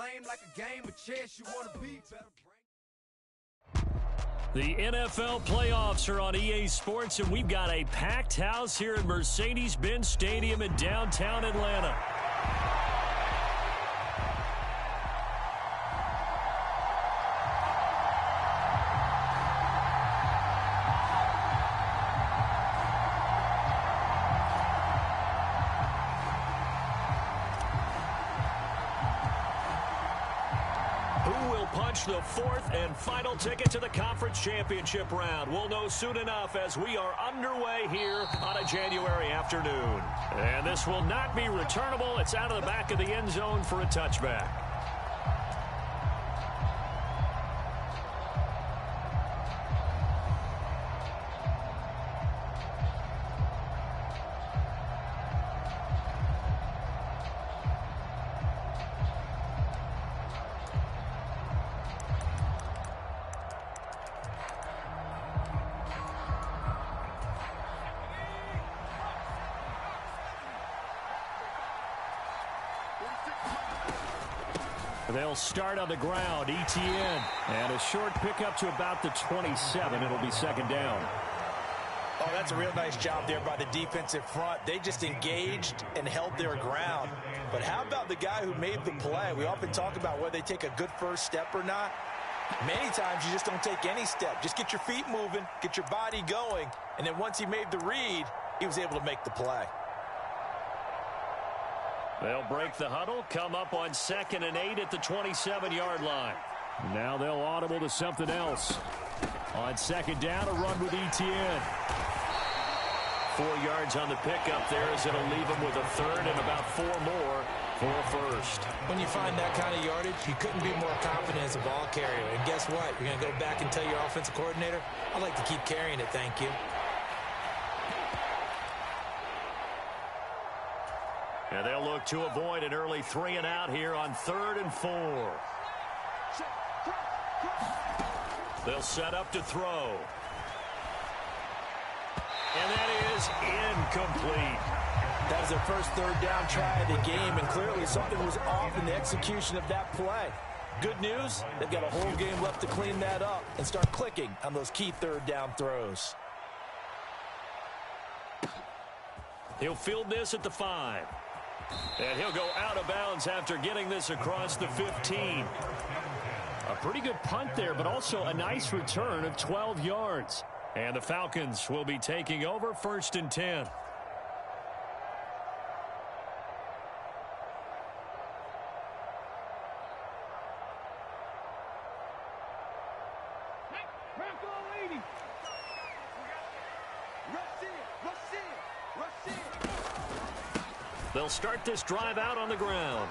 lame like a game of chess. You want to be better. The NFL playoffs are on EA Sports, and we've got a packed house here at Mercedes-Benz Stadium in downtown Atlanta. The fourth and final ticket to the conference championship round. We'll know soon enough as we are underway here on a January afternoon. And this will not be returnable. It's out of the back of the end zone for a touchback. They'll start on the ground. ETN. And a short pickup to about the 27. It'll be second down. Oh, that's a real nice job there by the defensive front. They just engaged and held their ground. But how about the guy who made the play? We often talk about whether they take a good first step or not. Many times you just don't take any step. Just get your feet moving, get your body going, and then once he made the read, he was able to make the play. They'll break the huddle, come up on 2nd and 8 at the 27-yard line. Now they'll audible to something else. On second down, a run with ETN. 4 yards on the pickup there as it'll leave them with a third and about 4 more for a first. When you find that kind of yardage, you couldn't be more confident as a ball carrier. And guess what? You're going to go back and tell your offensive coordinator, I'd like to keep carrying it, thank you. And they'll look to avoid an early 3 and out here on 3rd and 4. They'll set up to throw. And that is incomplete. That was their first third down try of the game, and clearly something was off in the execution of that play. Good news, they've got a whole game left to clean that up and start clicking on those key third down throws. He'll field this at the 5. And he'll go out of bounds after getting this across the 15. A pretty good punt there, but also a nice return of 12 yards. And the Falcons will be taking over 1st and 10. They'll start this drive out on the ground.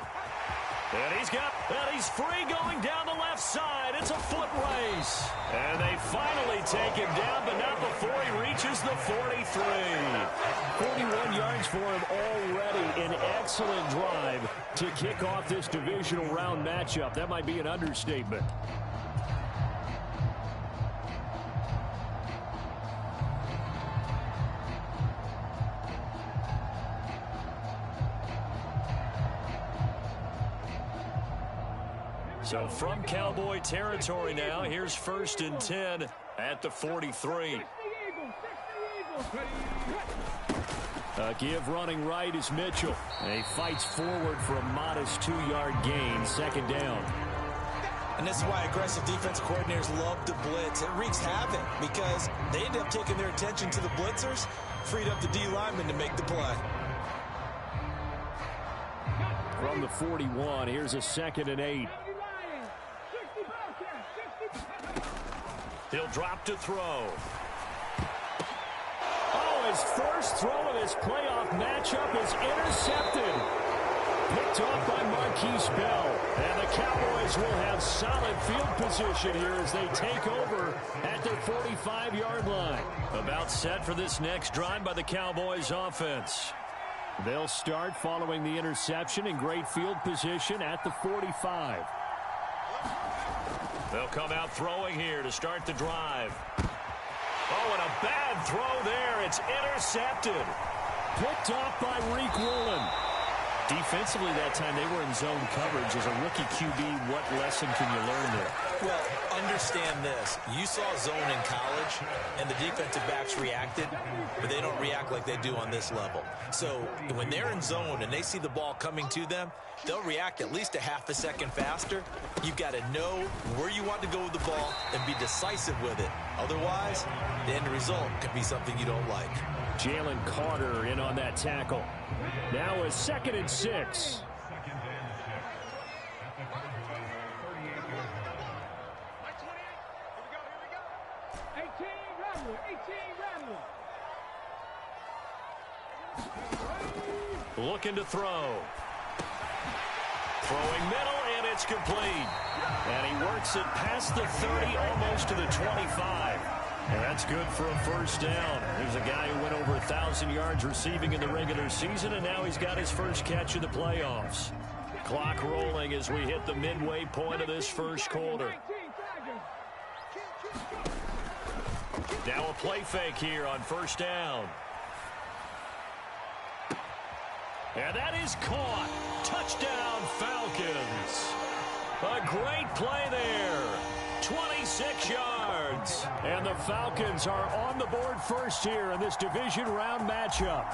And he's free going down the left side. It's a foot race. And they finally take him down, but not before he reaches the 43. 41 yards for him already. An excellent drive to kick off this divisional round matchup. That might be an understatement. So from Cowboy territory now, here's 1st and 10 at the 43. A give running right is Mitchell. And he fights forward for a modest 2-yard gain, second down. And this is why aggressive defensive coordinators love to blitz. It wreaks havoc because they end up taking their attention to the blitzers, freed up the D lineman to make the play. From the 41, here's a 2nd and 8. He'll drop to throw. Oh, his first throw of this playoff matchup is intercepted. Picked off by Marquise Bell. And the Cowboys will have solid field position here as they take over at their 45-yard line. About set for this next drive by the Cowboys offense. They'll start following the interception in great field position at the 45. They'll come out throwing here to start the drive. Oh, and a bad throw there. It's intercepted. Picked off by Reek Woolen. Defensively that time, they were in zone coverage. As a rookie QB, what lesson can you learn there? Well, understand this. You saw zone in college, and the defensive backs reacted, but they don't react like they do on this level. So when they're in zone and they see the ball coming to them, they'll react at least a half a second faster. You've got to know where you want to go with the ball and be decisive with it. Otherwise, the end result could be something you don't like. Jalen Carter in on that tackle. Now a 2nd and 6. Looking to throw. Throwing middle, and it's complete. And he works it past the 30, almost to the 25. And that's good for a first down. There's a guy who went over 1,000 yards receiving in the regular season, and now he's got his first catch of the playoffs. Clock rolling as we hit the midway point of this first quarter. Now a play fake here on first down. And that is caught. Touchdown, Falcons. A great play there. 26 yards. And the Falcons are on the board first here in this division round matchup.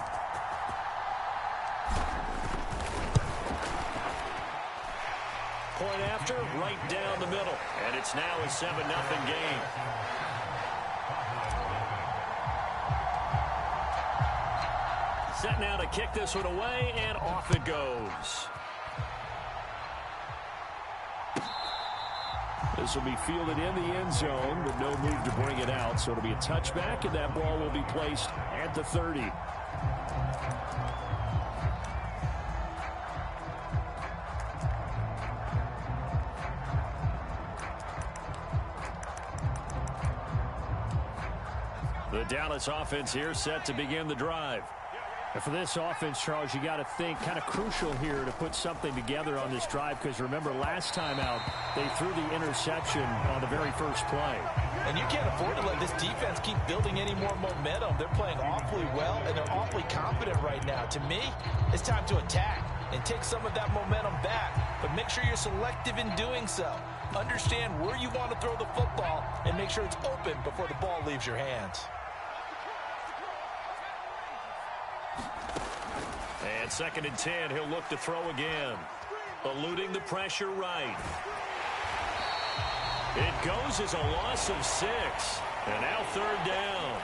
Point after, right down the middle. And it's now a 7-0 game. Set now to kick this one away, and off it goes. This will be fielded in the end zone with no move to bring it out. So it'll be a touchback, and that ball will be placed at the 30. The Dallas offense here set to begin the drive. And for this offense, Charles, you got to think kind of crucial here to put something together on this drive, because remember last time out they threw the interception on the very first play. And you can't afford to let this defense keep building any more momentum. They're playing awfully well, and they're awfully confident right now. To me, it's time to attack and take some of that momentum back, but make sure you're selective in doing so. Understand where you want to throw the football and make sure it's open before the ball leaves your hands. And 2nd and 10, he'll look to throw again. Eluding the pressure right. It goes as a loss of 6. And now 3rd down.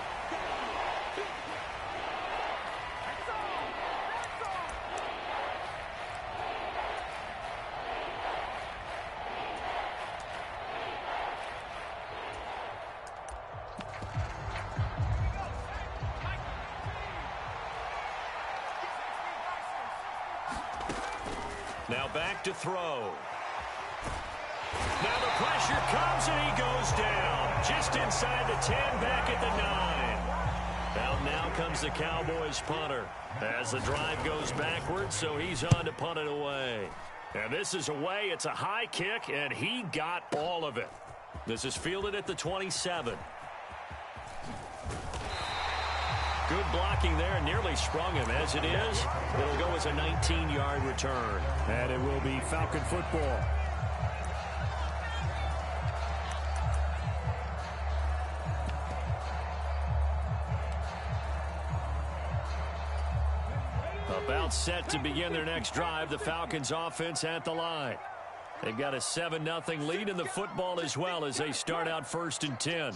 Now back to throw. Now the pressure comes and he goes down. Just inside the 10, back at the 9. Out now comes the Cowboys punter. As the drive goes backwards, so he's on to punt it away. And this is away. It's a high kick, and he got all of it. This is fielded at the 27. Good blocking there, nearly sprung him. As it is, it'll go as a 19-yard return. And it will be Falcon football. About set to begin their next drive, the Falcons offense at the line. They've got a 7-0 lead in the football as well as they start out 1st and 10.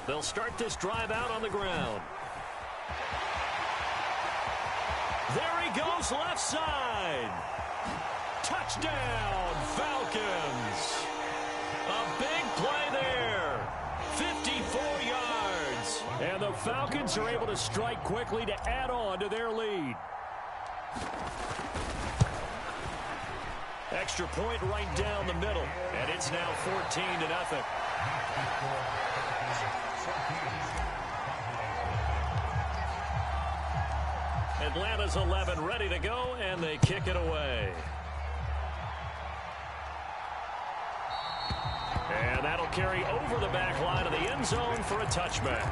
They'll start this drive out on the ground. There he goes, left side. Touchdown, Falcons. A big play there. 54 yards. And the Falcons are able to strike quickly to add on to their lead. Extra point right down the middle. And it's now 14-0. Atlanta's 11 ready to go, and they kick it away. And that'll carry over the back line of the end zone for a touchback.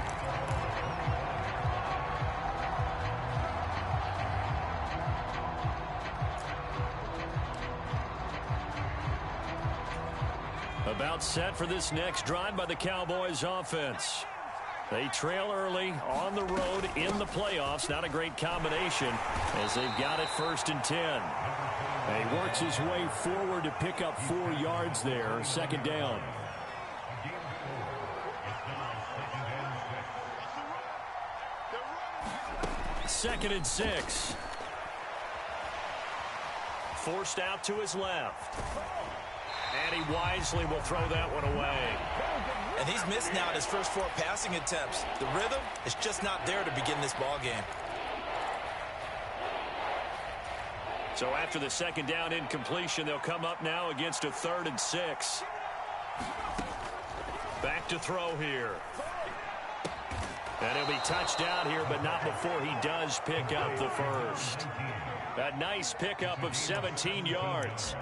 About set for this next drive by the Cowboys offense. They trail early on the road in the playoffs. Not a great combination as they've got it 1st and 10. He works his way forward to pick up 4 yards there. 2nd down. Second and 6. Forced out to his left. And he wisely will throw that one away. And he's missed now at his first 4 passing attempts. The rhythm is just not there to begin this ball game. So after the 2nd down incompletion, they'll come up now against a 3rd and 6. Back to throw here. And he'll be touched down here, but not before he does pick up the first. A nice pickup of 17 yards.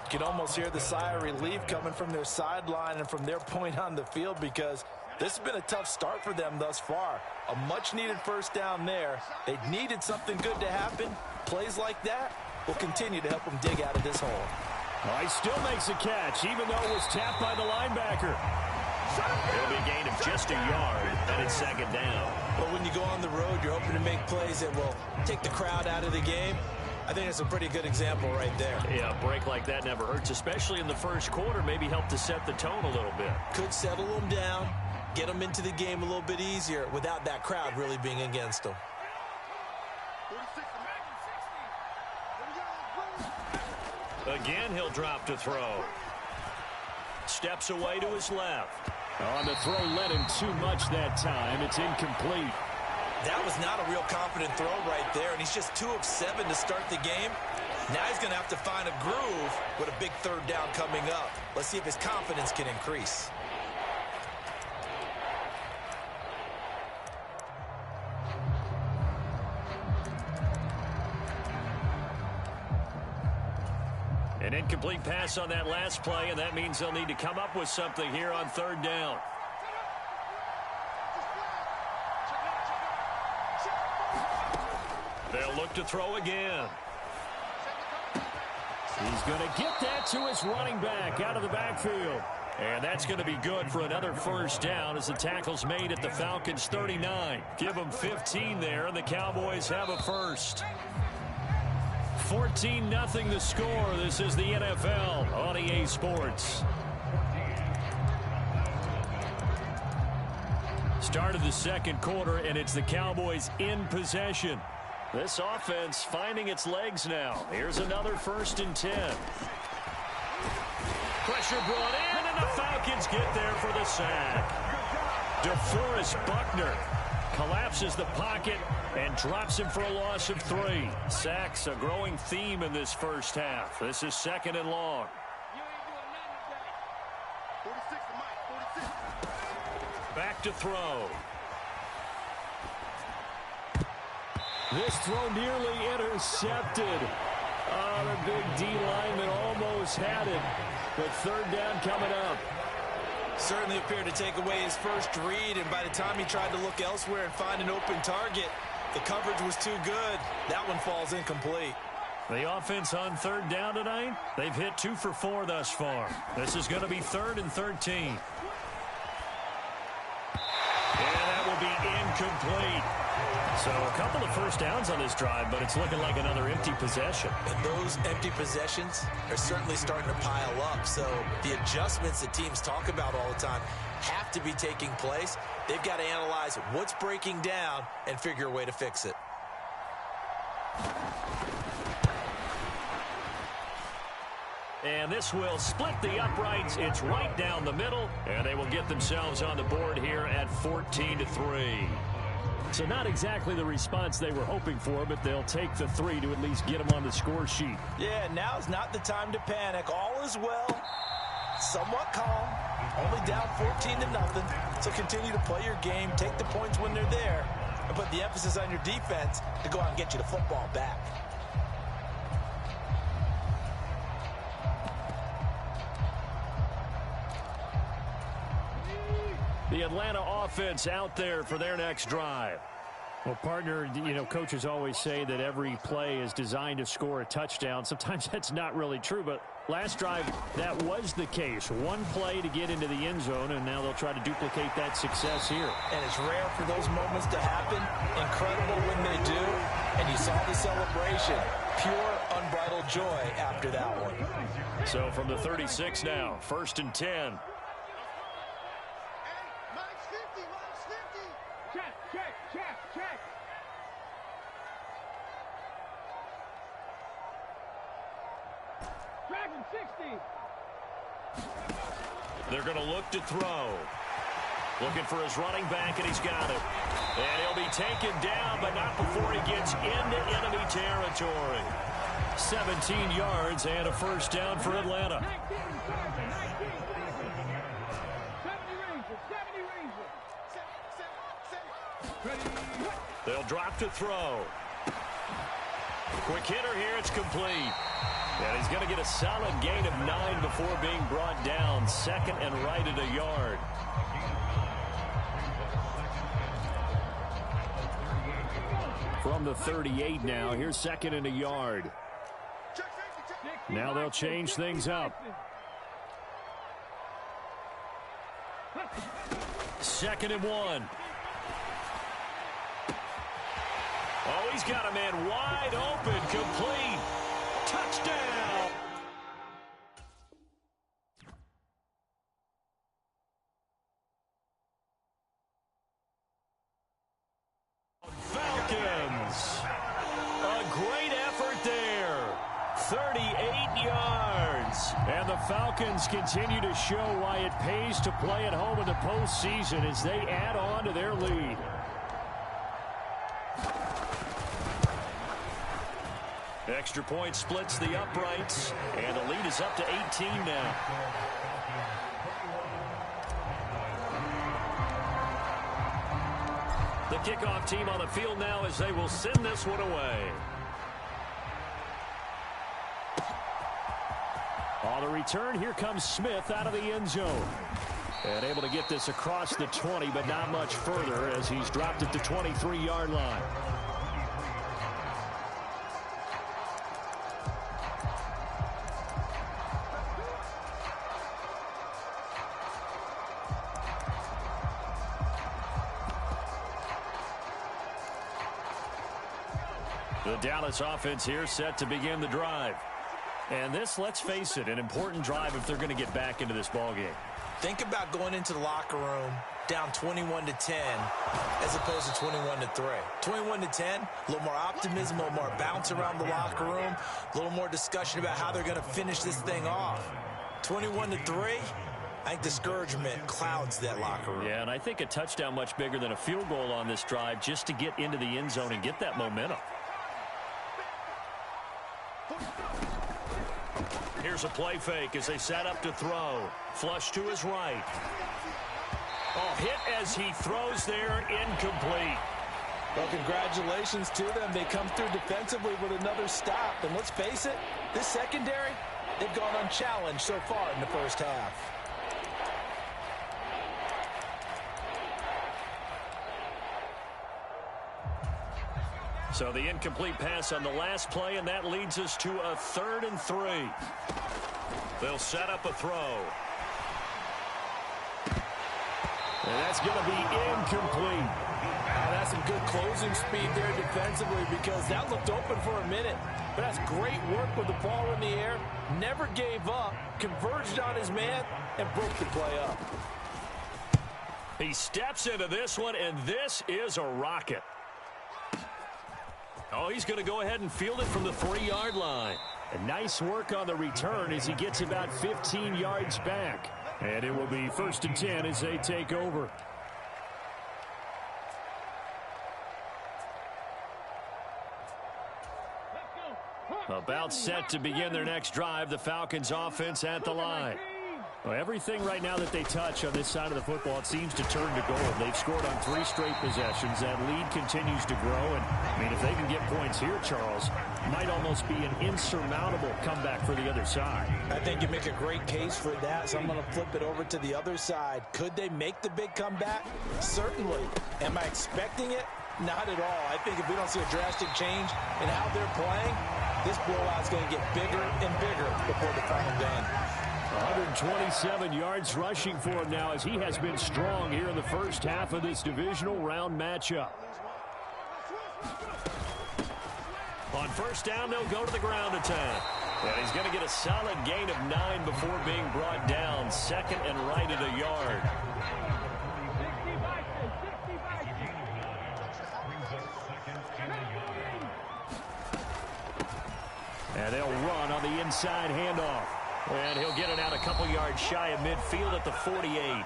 You can almost hear the sigh of relief coming from their sideline and from their point on the field, because this has been a tough start for them thus far. A much-needed 1st down there. They needed something good to happen. Plays like that will continue to help them dig out of this hole. He still makes a catch, even though it was tapped by the linebacker. It'll be a gain of just a yard, and it's 2nd down. But when you go on the road, you're hoping to make plays that will take the crowd out of the game. I think it's a pretty good example right there. Yeah, a break like that never hurts, especially in the 1st quarter. Maybe help to set the tone a little bit. Could settle them down, get them into the game a little bit easier without that crowd really being against them. Again, he'll drop to throw. Steps away to his left. On the throw, led him too much that time. It's incomplete. That was not a real confident throw right there, and he's just 2 of 7 to start the game. Now he's going to have to find a groove with a big 3rd down coming up. Let's see if his confidence can increase. An incomplete pass on that last play, and that means they'll need to come up with something here on 3rd down. They'll look to throw again. He's going to get that to his running back out of the backfield. And that's going to be good for another 1st down as the tackle's made at the Falcons 39. Give them 15 there, and the Cowboys have a first. 14-0 the score. This is the NFL on EA Sports. Start of the 2nd quarter, and it's the Cowboys in possession. This offense finding its legs now. Here's another 1st and 10. Pressure brought in, and the Falcons get there for the sack. DeForest Buckner collapses the pocket and drops him for a loss of 3. Sacks, a growing theme in this 1st half. This is 2nd and long. Back to throw. This throw nearly intercepted. Oh, the big D lineman almost had it. But 3rd down coming up. Certainly appeared to take away his first read, and by the time he tried to look elsewhere and find an open target, the coverage was too good. That one falls incomplete. The offense on 3rd down tonight, they've hit 2 for 4 thus far. This is going to be 3rd and 13. And that will be incomplete. So a couple of 1st downs on this drive, but it's looking like another empty possession. And those empty possessions are certainly starting to pile up. So the adjustments that teams talk about all the time have to be taking place. They've got to analyze what's breaking down and figure a way to fix it. And this will split the uprights. It's right down the middle, and they will get themselves on the board here at 14-3. So not exactly the response they were hoping for, but they'll take the 3 to at least get them on the score sheet. Yeah, now's not the time to panic. All is well. Somewhat calm. Only down 14-0. So continue to play your game, take the points when they're there, and put the emphasis on your defense to go out and get you the football back. The Atlanta offense out there for their next drive. Well, partner, coaches always say that every play is designed to score a touchdown. Sometimes that's not really true, but last drive, that was the case. One play to get into the end zone, and now they'll try to duplicate that success here. And it's rare for those moments to happen. Incredible when they do. And you saw the celebration. Pure, unbridled joy after that one. So from the 36 now, 1st and 10. They're going to look to throw. Looking for his running back, and he's got it. And he'll be taken down, but not before he gets into enemy territory. 17 yards and a first down for Atlanta. They'll drop to throw. Quick hitter here, it's complete. And he's going to get a solid gain of 9 before being brought down. 2nd and right at a yard. From the 38 now, here's 2nd and a yard. Now they'll change things up. 2nd and 1. Oh, he's got a man wide open, complete. Touchdown! Falcons! A great effort there. 38 yards. And the Falcons continue to show why it pays to play at home in the postseason as they add on to their lead. Extra point splits the uprights, and the lead is up to 18 now. The kickoff team on the field now as they will send this one away. On the return, here comes Smith out of the end zone. And able to get this across the 20, but not much further as he's dropped at the 23-yard line. The Dallas offense here set to begin the drive. And this, let's face it, an important drive if they're going to get back into this ballgame. Think about going into the locker room down 21-10 as opposed to 21-3. 21-10, a little more optimism, a little more bounce around the locker room, a little more discussion about how they're going to finish this thing off. 21-3, I think discouragement clouds that locker room. Yeah, and I think a touchdown much bigger than a field goal on this drive just to get into the end zone and get that momentum. Here's a play fake as they set up to throw. Flush to his right. Oh, hit as he throws there, incomplete. Well, congratulations to them. They come through defensively with another stop. And let's face it, this secondary, they've gone unchallenged so far in the first half. So the incomplete pass on the last play, and that leads us to a 3rd and 3. They'll set up a throw. And that's going to be incomplete. That's some good closing speed there defensively because that looked open for a minute. But that's great work with the ball in the air. Never gave up, converged on his man, and broke the play up. He steps into this one, and this is a rocket. Oh, he's going to go ahead and field it from the 3-yard line. And nice work on the return as he gets about 15 yards back. And it will be 1st and 10 as they take over. About set to begin their next drive. The Falcons offense at the line. Well, everything right now that they touch on this side of the football, it seems to turn to gold. They've scored on 3 straight possessions. That lead continues to grow. And, I mean, if they can get points here, Charles, it might almost be an insurmountable comeback for the other side. I think you make a great case for that, so I'm going to flip it over to the other side. Could they make the big comeback? Certainly. Am I expecting it? Not at all. I think if we don't see a drastic change in how they're playing, this blowout's going to get bigger and bigger before the final game. 127 yards rushing for him now as he has been strong here in the first half of this divisional round matchup. On first down, they'll go to the ground attack. And he's going to get a solid gain of 9 before being brought down. Second and right at a yard. And they'll run on the inside handoff. And he'll get it out a couple yards shy of midfield at the 48.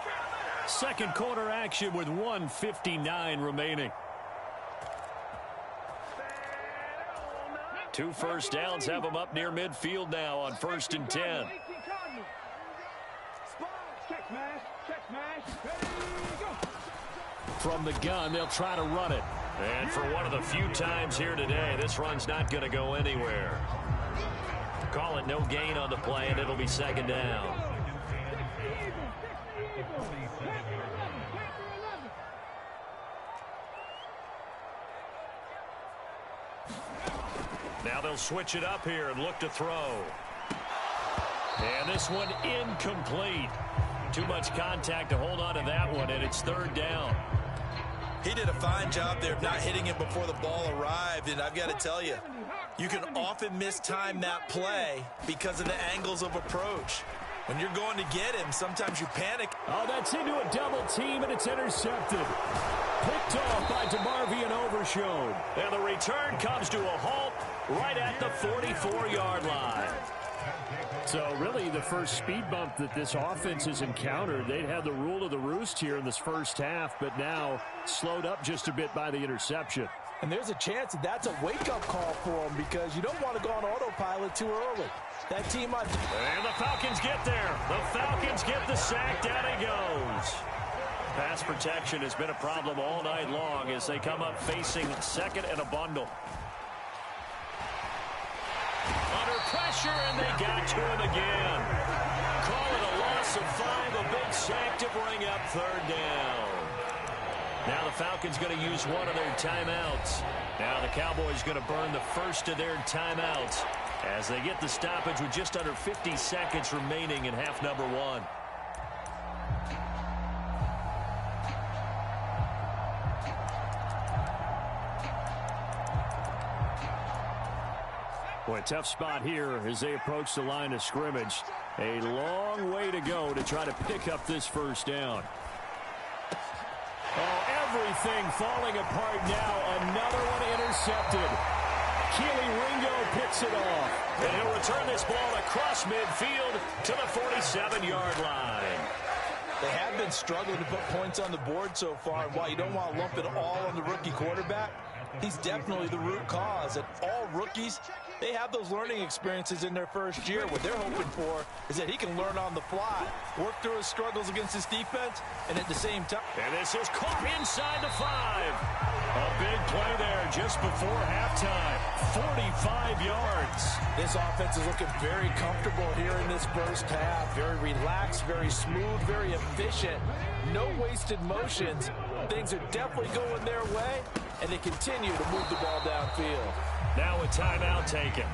Second quarter action with 1:59 remaining. 2 first downs have them up near midfield now on 1st and 10. From the gun, they'll try to run it. And for one of the few times here today, this run's not going to go anywhere. Call it no gain on the play, and it'll be second down. Now they'll switch it up here and look to throw. And this one incomplete. Too much contact to hold on to that one, and it's third down. He did a fine job there of not hitting it before the ball arrived, and I've got to tell you, you can often mistime that play because of the angles of approach. When you're going to get him, sometimes you panic. Oh, that's into a double team, and it's intercepted. Picked off by DeMarvion Overshown. And the return comes to a halt right at the 44-yard line. So really the first speed bump that this offense has encountered. They'd had the rule of the roost here in this first half, but now slowed up just a bit by the interception. And there's a chance that that's a wake-up call for them because you don't want to go on autopilot too early. That team might... And the Falcons get there. The Falcons get the sack. Down he goes. Pass protection has been a problem all night long as they come up facing second and a bundle. Under pressure, and they got to him again. Call it a loss of 5, a big sack to bring up third down. Now the Falcons going to use one of their timeouts. Now the Cowboys going to burn the first of their timeouts as they get the stoppage with just under 50 seconds remaining in half number 1. Boy, tough spot here as they approach the line of scrimmage. A long way to go to try to pick up this first down. Oh, everything falling apart now. Another one intercepted. Keely Ringo picks it off. And he'll return this ball across midfield to the 47-yard line. They have been struggling to put points on the board so far. And while you don't want to lump it all on the rookie quarterback, he's definitely the root cause. And all rookies, they have those learning experiences in their first year. What they're hoping for is that he can learn on the fly, work through his struggles against his defense, and at the same time. And this is caught inside the 5. A big play there just before halftime. 45 yards. This offense is looking very comfortable here in this first half. Very relaxed, very smooth, very efficient. No wasted motions. Things are definitely going their way, and they continue to move the ball downfield. Now a timeout taken.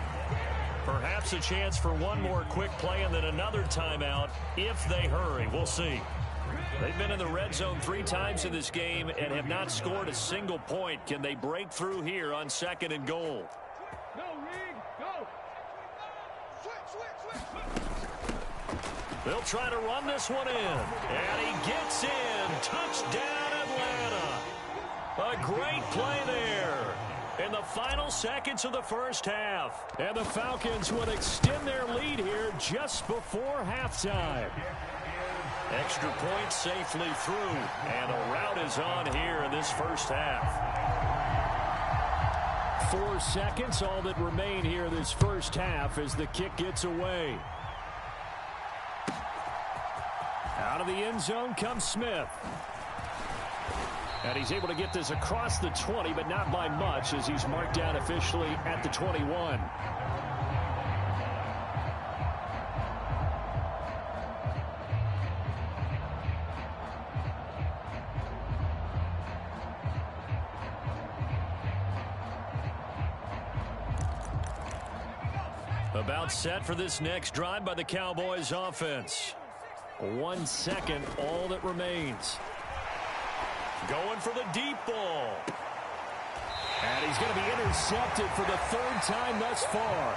Perhaps a chance for one more quick play and then another timeout if they hurry. We'll see. They've been in the red zone 3 times in this game and have not scored a single point. Can they break through here on 2nd and goal? Go, Rig, go. They'll try to run this one in. And he gets in. Touchdown, Atlanta. A great play there in the final seconds of the first half. And the Falcons would extend their lead here just before halftime. Extra point safely through. And the route is on here in this first half. 4 seconds, all that remain here this first half as the kick gets away. Out of the end zone comes Smith. And he's able to get this across the 20, but not by much as he's marked down officially at the 21. About set for this next drive by the Cowboys offense. 1 second, all that remains. Going for the deep ball. And he's going to be intercepted for the 3rd time thus far.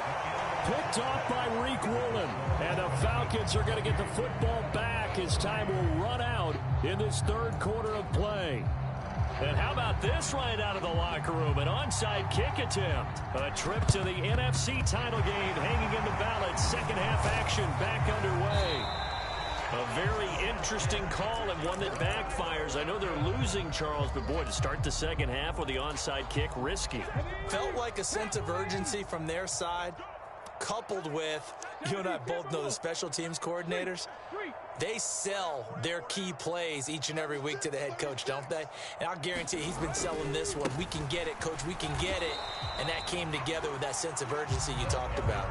Picked off by Reek Woolen. And the Falcons are going to get the football back as time will run out in this 3rd quarter of play. And how about this right out of the locker room? An onside kick attempt. A trip to the NFC title game hanging in the balance. Second half action back underway. A very interesting call and one that backfires. I know they're losing, Charles, but boy, to start the second half with the onside kick, risky. Felt like a sense of urgency from their side, coupled with, you and I both know the special teams coordinators. They sell their key plays each and every week to the head coach, don't they? And I'll guarantee he's been selling this one. We can get it, coach, we can get it. And that came together with that sense of urgency you talked about.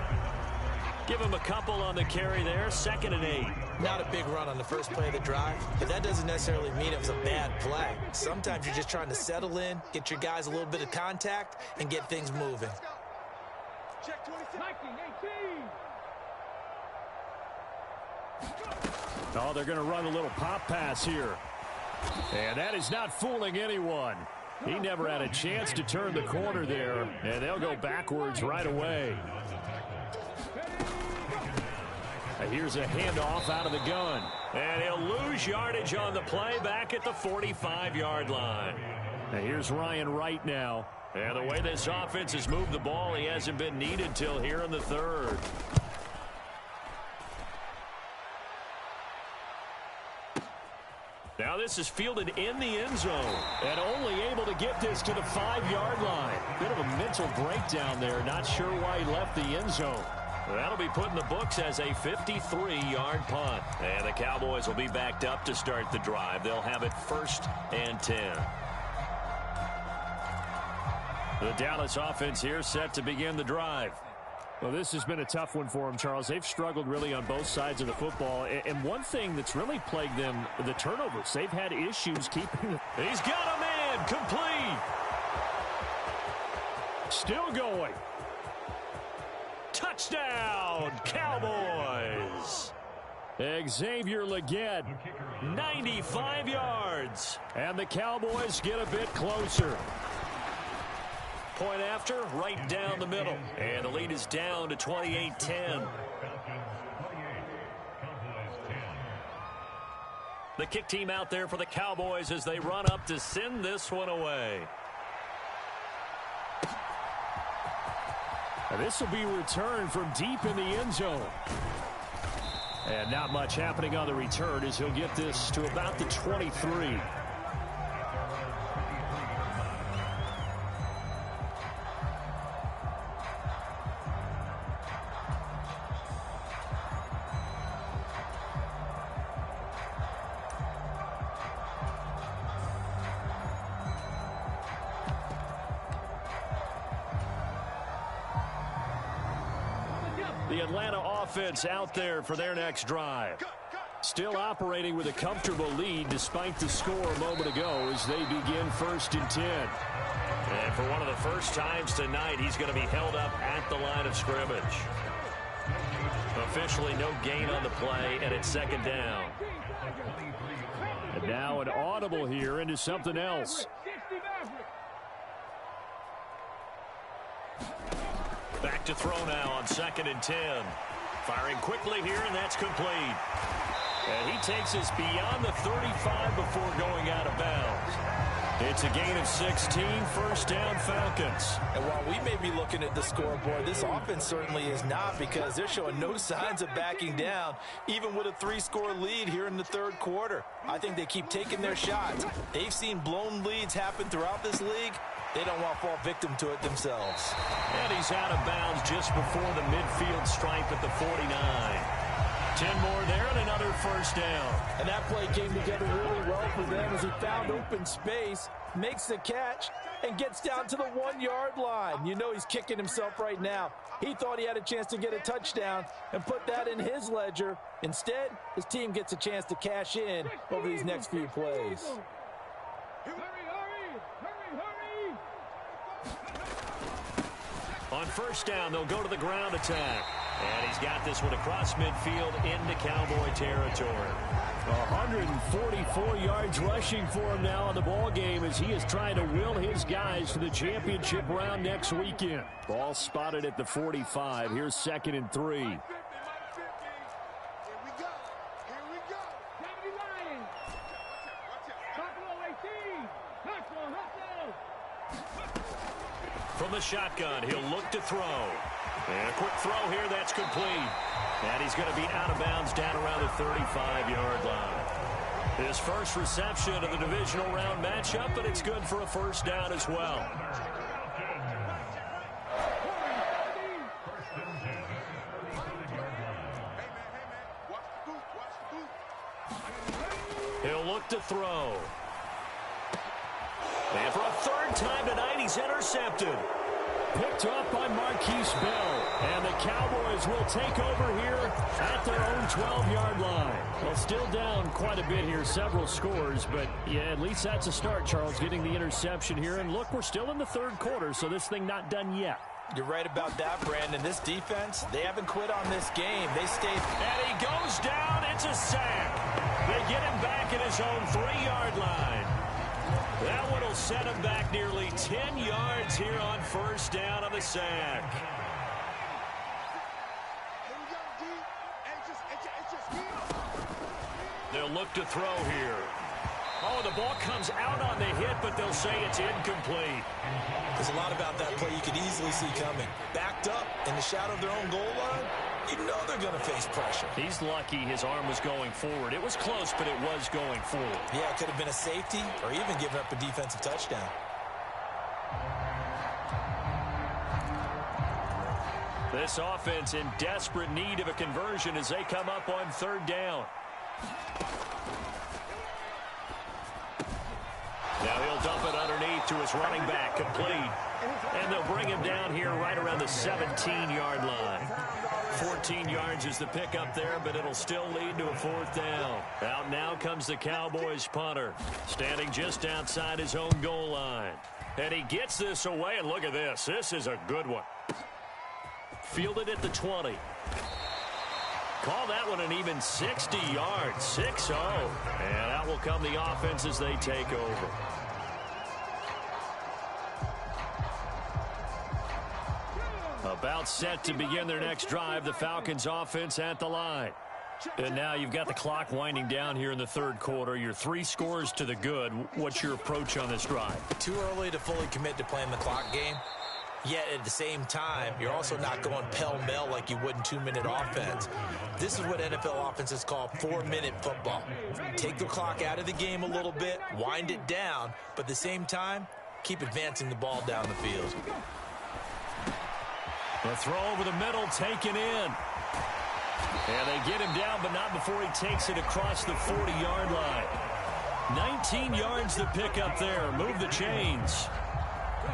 Give him a couple on the carry there. 2nd and 8. Not a big run on the first play of the drive, but that doesn't necessarily mean it was a bad play. Sometimes you're just trying to settle in, get your guys a little bit of contact, and get things moving. Check 19, 18. Oh, they're going to run a little pop pass here. And that is not fooling anyone. He never had a chance to turn the corner there, and they'll go backwards right away. Here's a handoff out of the gun. And he'll lose yardage on the play back at the 45-yard line. And here's Ryan Wright now. And the way this offense has moved the ball, he hasn't been needed till here in the 3rd. Now this is fielded in the end zone. And only able to get this to the 5-yard line. Bit of a mental breakdown there. Not sure why he left the end zone. That'll be put in the books as a 53-yard punt. And the Cowboys will be backed up to start the drive. They'll have it 1st and 10. The Dallas offense here set to begin the drive. Well, this has been a tough one for them, Charles. They've struggled really on both sides of the football. And one thing that's really plagued them, the turnovers. They've had issues keeping. He's got a man complete. Still going. Touchdown, Cowboys. Xavier Legette, 95 yards. And the Cowboys get a bit closer. Point after, right down the middle. And the lead is down to 28-10. The kick team out there for the Cowboys as they run up to send this one away. This will be returned from deep in the end zone. And not much happening on the return as he'll get this to about the 23. The Atlanta offense out there for their next drive. Still operating with a comfortable lead despite the score a moment ago as they begin 1st and 10. And for one of the first times tonight, he's going to be held up at the line of scrimmage. Officially no gain on the play, and it's 2nd down. And now an audible here into something else. Back to throw now on 2nd and 10. Firing quickly here, and that's complete. And he takes us beyond the 35 before going out of bounds. It's a gain of 16, 1st down Falcons. And while we may be looking at the scoreboard, this offense certainly is not, because they're showing no signs of backing down, even with a 3-score lead here in the 3rd quarter. I think they keep taking their shots. They've seen blown leads happen throughout this league. They don't want to fall victim to it themselves. And he's out of bounds just before the midfield stripe at the 49. 10 more there and another 1st down. And that play came together really well for them as he found open space, makes the catch, and gets down to the 1-yard line. You know he's kicking himself right now. He thought he had a chance to get a touchdown and put that in his ledger. Instead, his team gets a chance to cash in over these next few plays. On first down, they'll go to the ground attack. And he's got this one across midfield into Cowboy territory. 144 yards rushing for him now in the ball game as he is trying to will his guys to the championship round next weekend. Ball spotted at the 45. Here's 2nd and 3. From the shotgun, he'll look to throw. And a quick throw here, that's complete. And he's going to be out of bounds down around the 35-yard line. His first reception of the divisional round matchup, but it's good for a first down as well. He'll look to throw. And for a third time tonight, he's intercepted. Picked off by Marquise Bell. And the Cowboys will take over here at their own 12-yard line. Well, still down quite a bit here, several scores. But, yeah, at least that's a start, Charles, getting the interception here. And, look, we're still in the third quarter, so this thing not done yet. You're right about that, Brandon. This defense, they haven't quit on this game. They stayed. And he goes down. It's a sack. They get him back at his own 3-yard line. That one will set him back nearly 10 yards here on first down on the sack. They'll look to throw here. Oh, the ball comes out on the hit, but they'll say it's incomplete. There's a lot about that play you could easily see coming. Backed up in the shadow of their own goal line, you know they're going to face pressure. He's lucky his arm was going forward. It was close, but it was going forward. Yeah, it could have been a safety or even given up a defensive touchdown. This offense in desperate need of a conversion as they come up on third down. Now he'll dump it underneath to his running back, complete. And they'll bring him down here right around the 17-yard line. 14 yards is the pickup there, but it'll still lead to a fourth down. Out now comes the Cowboys punter, standing just outside his own goal line. And he gets this away, and look at this. This is a good one. Fielded at the 20. Call that one an even 60 yards, 6-0. And out will come the offense as they take over. About set to begin their next drive, the Falcons offense at the line. And now you've got the clock winding down here in the third quarter. You're 3 scores to the good. What's your approach on this drive? Too early to fully commit to playing the clock game. Yet at the same time, you're also not going pell-mell like you would in 2-minute offense. This is what NFL offenses call 4-minute football. Take the clock out of the game a little bit, wind it down, but at the same time, keep advancing the ball down the field. The throw over the middle, taken in. And they get him down, but not before he takes it across the 40-yard line. 19 yards to pick up there. Move the chains.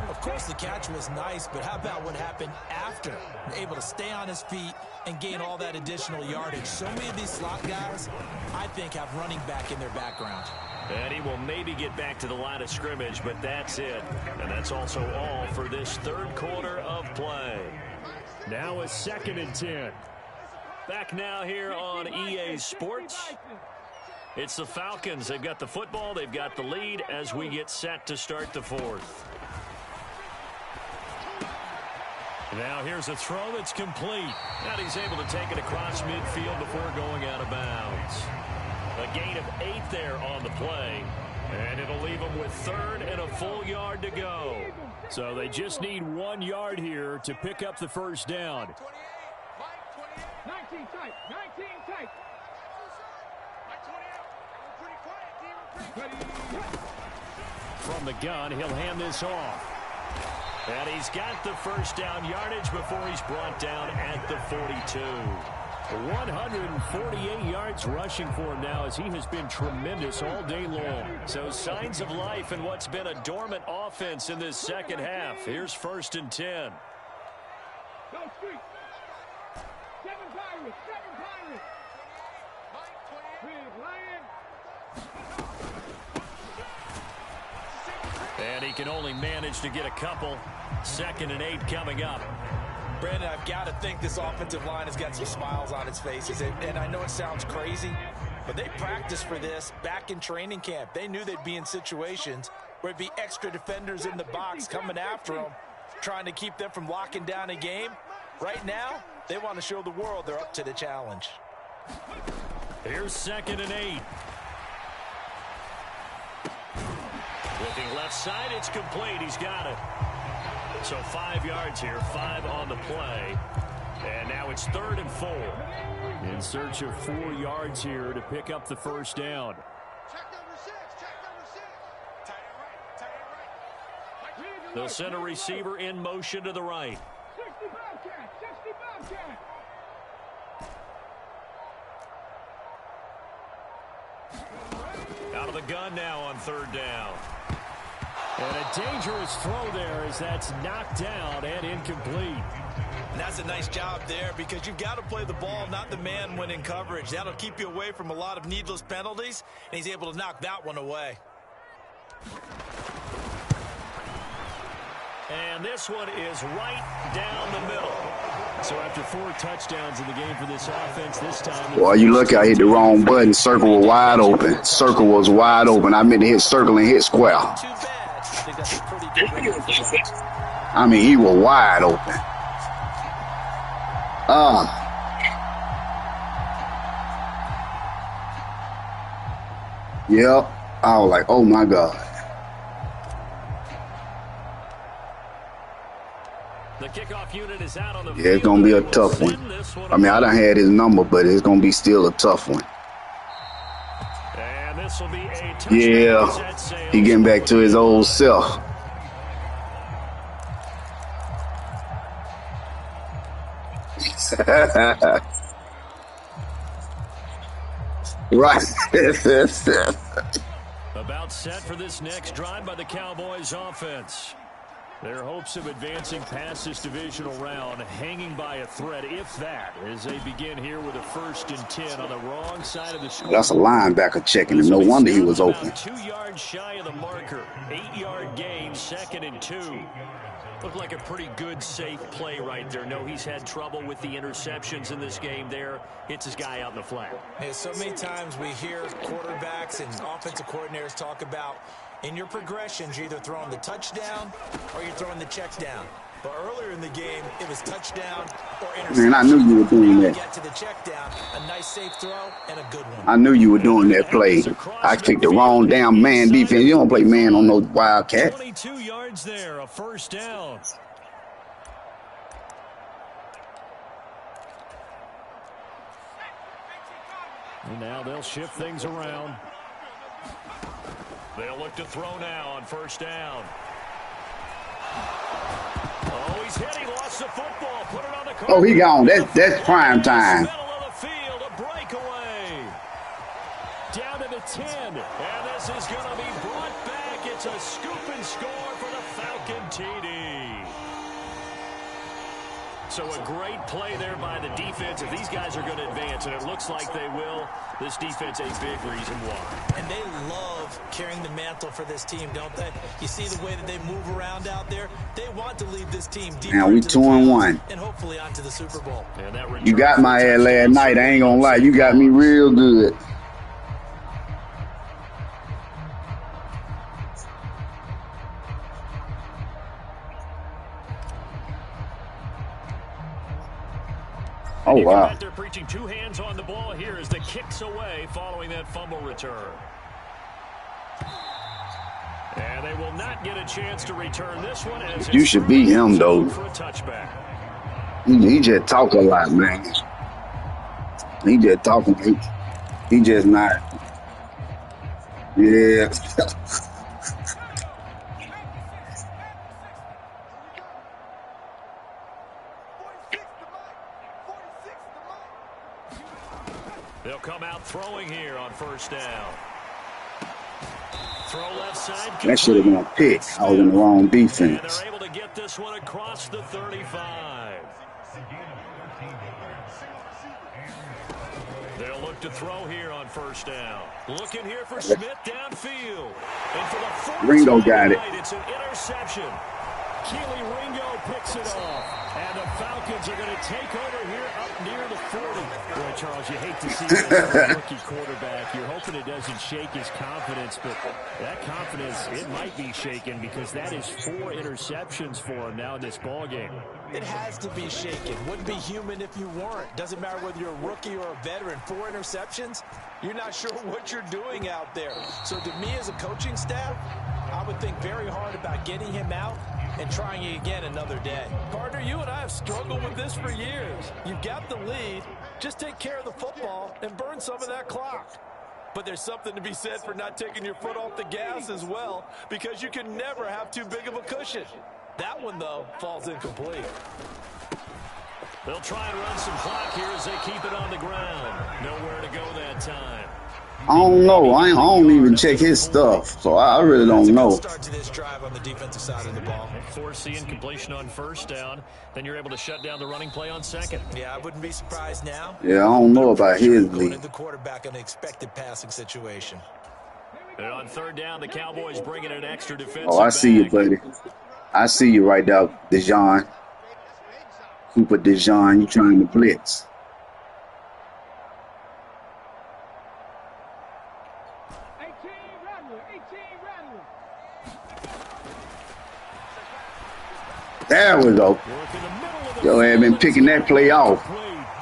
Of course, the catch was nice, but how about what happened after? Able to stay on his feet and gain all that additional yardage. So many of these slot guys, I think, have running back in their background. And he will maybe get back to the line of scrimmage, but that's it. And that's also all for this third quarter of play. Now a 2nd and 10. Back now here on EA Sports. It's the Falcons. They've got the football. They've got the lead as we get set to start the fourth. Now here's a throw that's complete. And he's able to take it across midfield before going out of bounds. A gain of 8 there on the play. And it'll leave them with 3rd and a full yard to go. So they just need 1 yard here to pick up the first down. 19 tight, 19 tight. From the gun, he'll hand this off. And he's got the first down yardage before he's brought down at the 42. 148 yards rushing for him now as he has been tremendous all day long. So signs of life in what's been a dormant offense in this second half. Here's 1st and 10. Go street. 7 Pirates, 7 Pirates. Big Lion. And he can only manage to get a couple. 2nd and 8 coming up. Brandon, I've got to think this offensive line has got some smiles on its faces. And I know it sounds crazy, but they practiced for this back in training camp. They knew they'd be in situations where it'd be extra defenders in the box coming after them, trying to keep them from locking down a game. Right now, they want to show the world they're up to the challenge. Here's 2nd and 8. Looking left side, it's complete. He's got it. So 5 yards here, 5 on the play. And now it's 3rd and 4. In search of 4 yards here to pick up the first down. They'll send a receiver in motion to the right. 65 cat, 65 cat. Out of the gun now on 3rd down. And a dangerous throw there as that's knocked down and incomplete. And that's a nice job there because you've got to play the ball, not the man when in coverage. That'll keep you away from a lot of needless penalties, and he's able to knock that one away. And this one is right down the middle. So after 4 touchdowns in the game for this offense, this time... Boy, you look, I hit the wrong button. Circle was wide open. Circle was wide open. I meant to hit circle and hit square. Too bad. I think that's a pretty good record for that. I mean, he was wide open. Yep. I was like, oh, my God. The kickoff unit is out on the Yeah, it's going to be a tough one. I mean, I done had his number, but it's going to be still a tough one. And this will be a touchdown. Yeah, he getting back to his old self. Right. About set for this next drive by the Cowboys offense. Their hopes of advancing past this divisional round hanging by a thread, if that, as they begin here with a 1st and 10 on the wrong side of the score. That's a linebacker checking him. No wonder he was open. 2 yards shy of the marker. 8-yard gain, 2nd and 2. Looked like a pretty good, safe play right there. No, he's had trouble with the interceptions in this game there. Hits his guy out in the flat. Hey, so many times we hear quarterbacks and offensive coordinators talk about in your progressions, you're either throwing the touchdown or you're throwing the check down. But earlier in the game, it was touchdown or interception. Man, I knew you were doing that. Get to the check down, a nice safe throw and a good one. I knew you were doing that play. I picked the wrong damn man defense. You don't play man on no Wildcat. 22 yards there, a 1st down. And now they'll shift things around. They'll look to throw now on 1st down. Oh, he's hit. He lost the football. Put it on the Oh, he gone. That's prime time. Middle of the field, a breakaway. Down to the 10. And this is going to be brought back. It's a scoop and score for the Falcon TD. So a great play there by the defense. If these guys are going to advance, and it looks like they will, this defense a big reason why. And they love carrying the mantle for this team, don't they? You see the way that they move around out there? They want to lead this team deeper Now we into the 2-1. and hopefully onto the Super Bowl. You got my ass last night. I ain't gonna lie. You got me real good. Oh, wow. They're preaching 2 hands on the ball here as the kicks away following that fumble return. And they will not get a chance to return this one. As You should beat him, though. For a touchback. He just talk a lot, man. He just talking. He just not. Yeah. They'll come out throwing here on 1st down. Throw left side. That should have been a pick. I was in the wrong And defense. they're able to get this one across the 35. They'll look to throw here on first down. Looking here for Smith downfield. And for the fourth Ringo time got it. tonight, it's an interception. Keely Ringo picks it off. And the Falcons are going to take over here up near the 40. Boy, Charles, you hate to see this for a rookie quarterback. You're hoping it doesn't shake his confidence, but that confidence, it might be shaken because that is 4 interceptions for him now in this ballgame. It has to be shaken. Wouldn't be human if you weren't. Doesn't matter whether you're a rookie or a veteran. 4 interceptions, you're not sure what you're doing out there. So to me as a coaching staff, I would think very hard about getting him out and trying it again another day. Partner, you and I have struggled with this for years. You've got the lead. Just take care of the football and burn some of that clock. But there's something to be said for not taking your foot off the gas as well, because you can never have too big of a cushion. That one, though, falls incomplete. They'll try and run some clock here as they keep it on the ground. Nowhere to go that time. I don't know. I don't even check his stuff, so I really don't know. Start to this drive on the defensive side of the ball. Force the incompletion on first down. Then you're able to shut down the running play on second. Yeah, I wouldn't be surprised now. Yeah, I don't know about his Going lead. to the quarterback in an expected passing situation. And on third down, the Cowboys bring in an extra defensive Oh, I see you, back. buddy. I see you right there, Dejon. Cooper Dejon, you trying to blitz. 18 Rattler, 18 Rattler. There we go. Work in the middle of the Yo, had been field. picking that play off.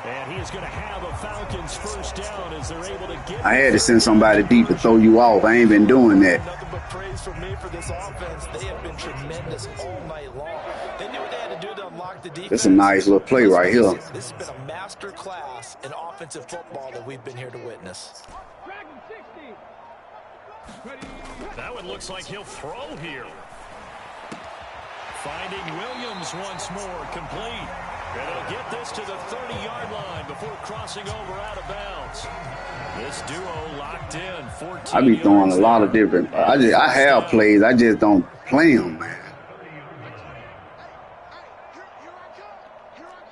And he is going to have a Falcons first down as they're able to get. I had to send somebody deep to throw you off. I ain't been doing that. Nothing but praise from me for this offense. They have been tremendous all night long. They knew what they had to do to unlock the defense. That's a nice little play right here. This has been a master class in offensive football that we've been here to witness. Dragon 60. Ready. That one looks like he'll throw here. Finding Williams once more, complete. And they'll get this to the 30-yard line before crossing over out of bounds. This duo locked in. 14 I be throwing a lot of yards different. I have plays. I just don't play them, man.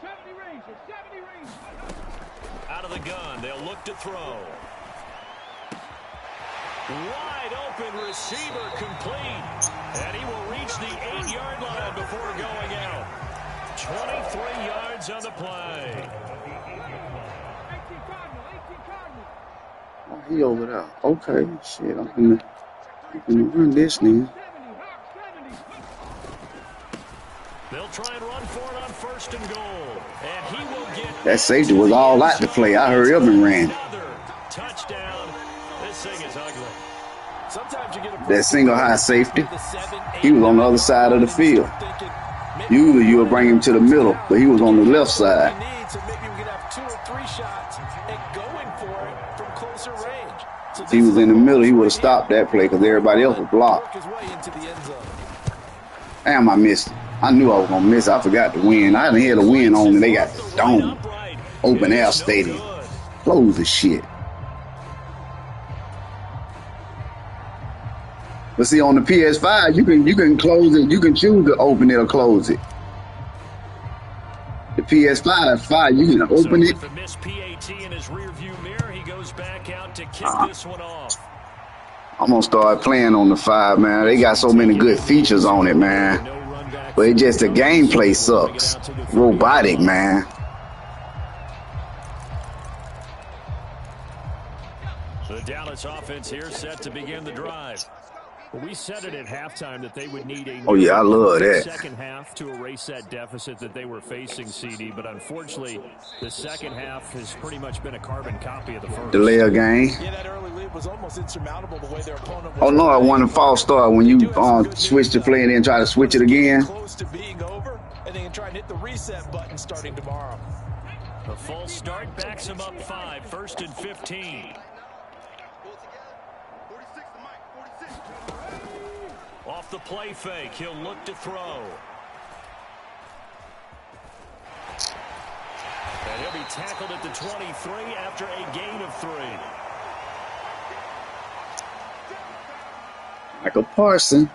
70 Rangers, 70 Rangers. out of the gun. They'll look to throw. Wide open receiver, complete. And he will reach the 8-yard line before going out. 23 yards on the play. 18 Cardinal, 18 Cardinal. Oh, he over there. Okay, shit. I'm gonna run this now. 70, Hawk 70. They'll try and run for it on first and goal. And he will get That safety was all out to play. I hurried up and ran. another touchdown. This thing is ugly. Sometimes you get a That single high safety, he was on the other side of the field. Usually you would bring him to the middle, but he was on the left side. So maybe we could have 2 or 3 shots and going for it from closer range. So If he was in the middle, he would have stopped that play because everybody else was blocked. work his way into the end zone. Damn, I missed it. I knew I was going to miss it. I forgot the wind. I didn't hear the wind on, and they got the dome. Open air stadium. Close the shit. But see, on the PS5, you can close it. You can choose to open it or close it. The PS5, you can open it. With the missed PAT in his rearview mirror, he goes back out to kick this one off. I'm going to start playing on the 5, man. They got so many good features on it, man. No run back. But it just, the gameplay sucks. Robotic, man. The Dallas offense here set to begin the drive. Well, we said it at halftime that they would need a Oh, yeah, I love that. second half to erase that deficit that they were facing, CD. But unfortunately, the second half has pretty much been a carbon copy of the first. Delay a game. Yeah, that early lead was almost insurmountable the way their opponent was. Oh, no, I won a false start when you switch the play and then try to switch it again. Close to being over, and they can try and hit the reset button starting tomorrow. The false start backs him up 5, 1st and 15. Off the play fake, he'll look to throw. And he'll be tackled at the 23 after a gain of 3. Michael Parson.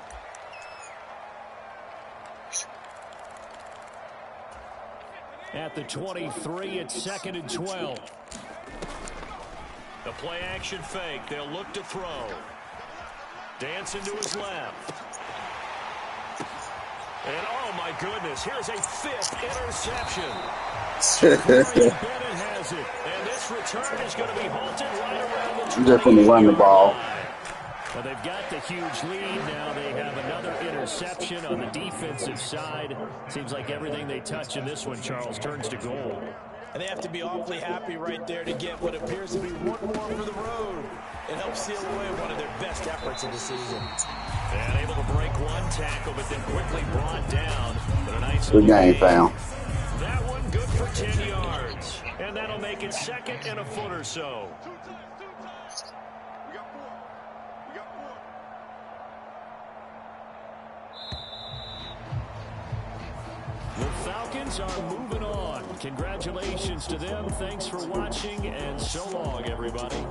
At the 23, it's 2nd and 12. The play action fake. They'll look to throw. Dancing to his left. And oh my goodness, here's a 5th interception. Bennett has it. And this return is going to be halted right around the 20. Just going to run the ball. Well, they've got the huge lead. Now they have another interception on the defensive side. Seems like everything they touch in this one, Charles, turns to gold. And they have to be awfully happy right there to get what appears to be one more for the road and help seal away one of their best efforts of the season. And able to break one tackle, but then quickly brought down. But a nice Good game, fam. That one good for 10 yards. And that'll make it 2nd and a foot or so. The Falcons are moving on. Congratulations to them. Thanks for watching, and so long, everybody.